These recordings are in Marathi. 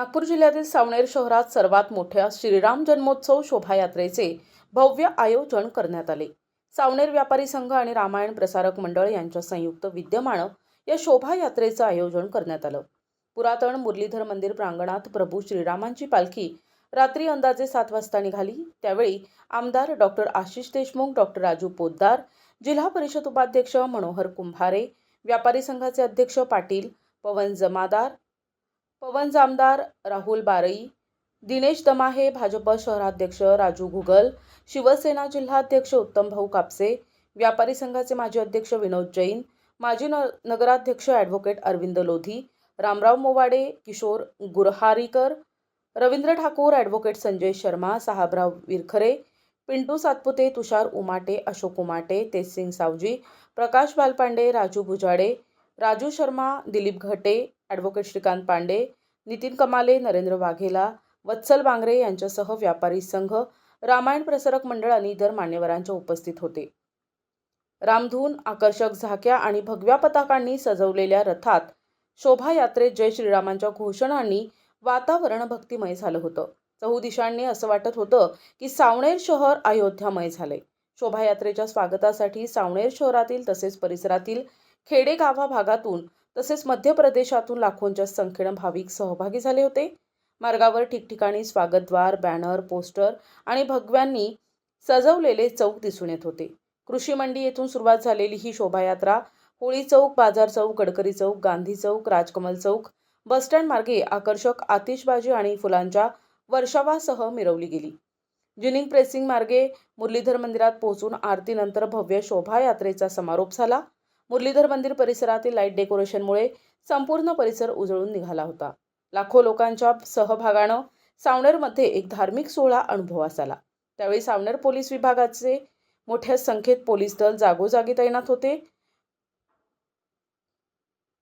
नागपूर जिल्ह्यातील सावनेर शहरात सर्वात मोठ्या श्रीराम जन्मोत्सव शोभायात्रेचे भव्य आयोजन करण्यात आले। सावनेर व्यापारी संघ आणि रामायण प्रसारक मंडळ यांच्या संयुक्त विद्यमाने या शोभायात्रेचे आयोजन करण्यात आले। पुरातन मुरलीधर मंदिर प्रांगणात प्रभू श्रीरामांची पालखी रात्री अंदाजे 7 वाजता निघाली। त्यावेळी आमदार डॉक्टर आशिष देशमुख, डॉक्टर राजू पोद्दार, जिल्हा परिषद उपाध्यक्ष मनोहर कुंभारे, व्यापारी संघाचे अध्यक्ष पाटील पवन जामदार, राहुल बारई, दिनेश दमाहे, भाजप शहराध्यक्ष राजू घुगल, शिवसेना जिल्हाध्यक्ष उत्तम भाऊ कापसे, व्यापारी संघाचे माजी अध्यक्ष विनोद जैन, माजी नगराध्यक्ष ॲडव्होकेट अरविंद लोधी, रामराव मोवाडे, किशोर गुरहारीकर, रवींद्र ठाकूर, ॲडव्होकेट संजय शर्मा, साहेबराव विरखरे, पिंटू सातपुते, तुषार उमाटे, अशोक उमाटे, तेजसिंग सावजी, प्रकाश बालपांडे, राजू भुजाडे, राजू शर्मा, दिलीप घटे, ॲडव्होकेट श्रीकांत पांडे, नितीन कमाले, नरेंद्र वाघेला, वत्सल बांगरे यांच्यासह व्यापारी संघ, रामायण प्रसारक मंडळ आणि इतर मान्यवरांच्या उपस्थित होते। रामधून, आकर्षक झाक्या आणि भगव्या पताकांनी सजवलेल्या रथात शोभायात्रेत जय श्रीरामांच्या घोषणांनी वातावरण भक्तिमय झालं होतं। चहूदिशांनी असं वाटत होतं की सावनेर शहर अयोध्यामय झाले। शोभायात्रेच्या स्वागतासाठी सावनेर शहरातील तसेच परिसरातील खेडेगावा भागातून तसेच मध्य प्रदेशातून लाखोंच्या संख्येने भाविक सहभागी झाले होते। मार्गावर ठिकठिकाणी स्वागतद्वार, बॅनर, पोस्टर आणि भगव्यांनी सजवलेले चौक दिसून येत होते। कृषी मंडी येथून सुरुवात झालेली ही शोभायात्रा होळी चौक, बाजार चौक, गडकरी चौक, गांधी चौक, राजकमल चौक, बसस्टँड मार्गे आकर्षक आतिषबाजी आणि फुलांच्या वर्षावासह मिरवली गेली। जिनिंग प्रेसिंग मार्गे मुरलीधर मंदिरात पोहोचून आरतीनंतर भव्य शोभायात्रेचा समारोप झाला। मुरलीधर मंदिर परिसरातील लाईट डेकोरेशनमुळे संपूर्ण परिसर उजळून निघाला होता। लाखो लोकांच्या सहभागाने सावनेरमध्ये एक धार्मिक सोहळा अनुभवास आला। त्यावेळी सावनेर पोलीस विभागाचे मोठ्या संख्येत पोलीस दल जागोजागी तैनात होते।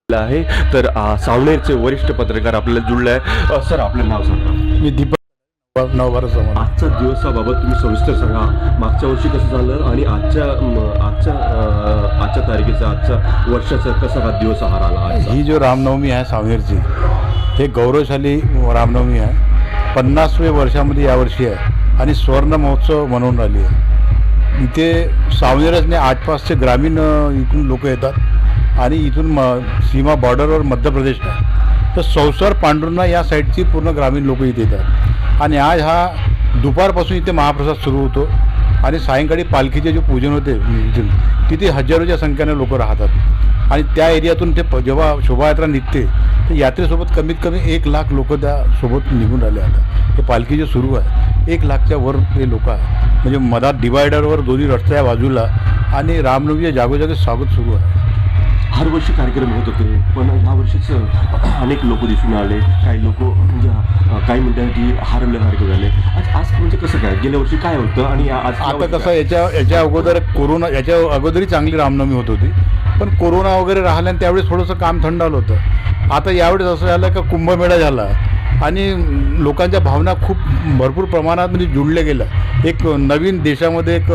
आहे तर सावनेरचे वरिष्ठ पत्रकार आपल्याला जुळले आहे। सर, आपलं नाव सांगा। मी दीपक नववार आजच्या दिवसाबाबत तुम्ही सविस्तर सांगा। मागच्या वर्षी कसं झालं आणि आजच्या तारखेचा आजच्या वर्षाचा कसा हा दिवस आहार आला? ही जो रामनवमी आहे सावनेरची, हे गौरवशाली रामनवमी आहे। 50व्या वर्षामध्ये यावर्षी आहे आणि स्वर्ण महोत्सव म्हणून राहिली आहे। इथे सावनेरने आसपासचे ग्रामीण इथून लोक येतात आणि इथून सीमा बॉर्डरवर मध्य प्रदेश आहे, तर सौसर पांढुर्णा या साईडची पूर्ण ग्रामीण लोक इथे येतात। आणि आज हा दुपारपासून इथे महाप्रसाद सुरू होतो आणि सायंकाळी पालखीचे जे पूजन होते तिथे हजारोच्या संख्येने लोक राहतात। आणि त्या एरियातून ते जेव्हा शोभायात्रा निघते तर यात्रेसोबत कमीत कमी 1 लाख लोक त्यासोबत निघून राहिले। आता हे पालखी जे सुरू आहे 1 लाखच्या वर हे लोक आहे, म्हणजे मधात डिवायडरवर दोन्ही रस्त्या बाजूला आणि रामनवमीच्या जागोजागी स्वागत सुरू आहे। हर वर्षी कार्यक्रम होत होते, पण ह्या वर्षीच अनेक लोक दिसून आले। काही लोक म्हणजे काही म्हणतात की हरवल्यासारखे झाले। आज म्हणजे कसं काय, गेल्या वर्षी काय होतं आणि आता कसं याच्या अगोदर कोरोना, याच्या अगोदरही चांगली रामनवमी होत होती, पण कोरोना वगैरे राहिल्याने त्यावेळेस थोडंसं काम थंडावलं होतं। आता यावेळेस असं झालं का कुंभमेळा झाला आणि लोकांच्या भावना खूप भरपूर प्रमाणात म्हणजे जुळल्या गेल्या। एक नवीन देशामध्ये एक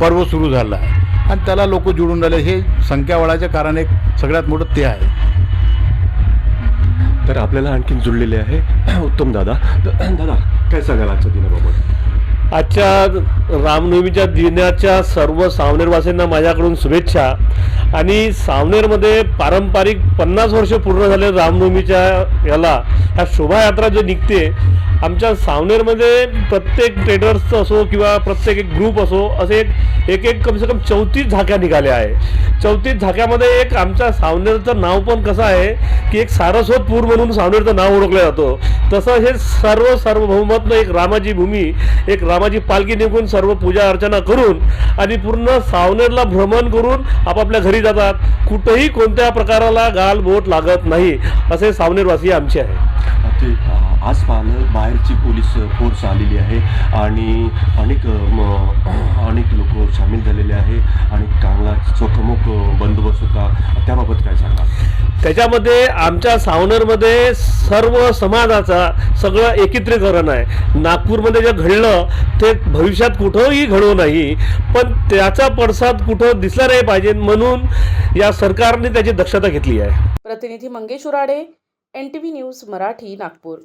पर्व सुरू झाला आहे आणि त्याला लोक जुळून राहिले। हे संख्या वाढायचे कारण एक सगळ्यात मोठं ते आहे। तर आपल्याला आणखीन जुळलेले आहे उत्तम दादा। दादा, काय सांगाल आजच्या दिनाबाबत? आजच्या रामनवमीच्या दिनाच्या सर्व सावनेरवासींना माझ्याकडून शुभेच्छा। आणि सावनेरमध्ये पारंपरिक 50 वर्ष पूर्ण झाले रामनवमीच्या याला ह्या शोभायात्रा जो निघते, आमच्या सावनेरमध्ये प्रत्येक ट्रेडर्सचं असो किंवा प्रत्येक एक ग्रुप असो, असे एक कम से कम 34 झाक्या निघाल्या आहे। 34 झाक्यामध्ये एक आमच्या सावनेरचं नाव पण कसं आहे की एक सारस्वतपूर म्हणून सावनेरचं नाव ओळखलं जातं, तसं हे सार्वभौमत्व एक रामाची भूमी, एक रामाची पालखी निघून सर्व पूजा अर्चना करून आणि पूर्ण सावनेरला भ्रमण करून आपापल्या घरी जातात। कुठेही कोणत्या प्रकाराला गाल बोट लागत नाही, असे सावनेरवासी आमचे आहे। आज पाहणं बाहेरची पोलीस फोर्स आलेली आहे आणि अनेक लोक सामील झालेले आहे आणि चांगला चोखमोख बंदोबस्त होता, त्याबाबत काय सांगा? त्याच्यामध्ये आमच्या सावनेरमध्ये सर्व समाजाचा सगळं एकत्रीकरण आहे। नागपूरमध्ये जे घडलं ते भविष्यात कुठंही घडू नाही, पण त्याचा पडसाद कुठं दिसला नाही पाहिजे म्हणून या सरकारने त्याची दक्षता घेतली आहे। प्रतिनिधी मंगेश उराडे, NTV न्यूज मराठी, नागपूर।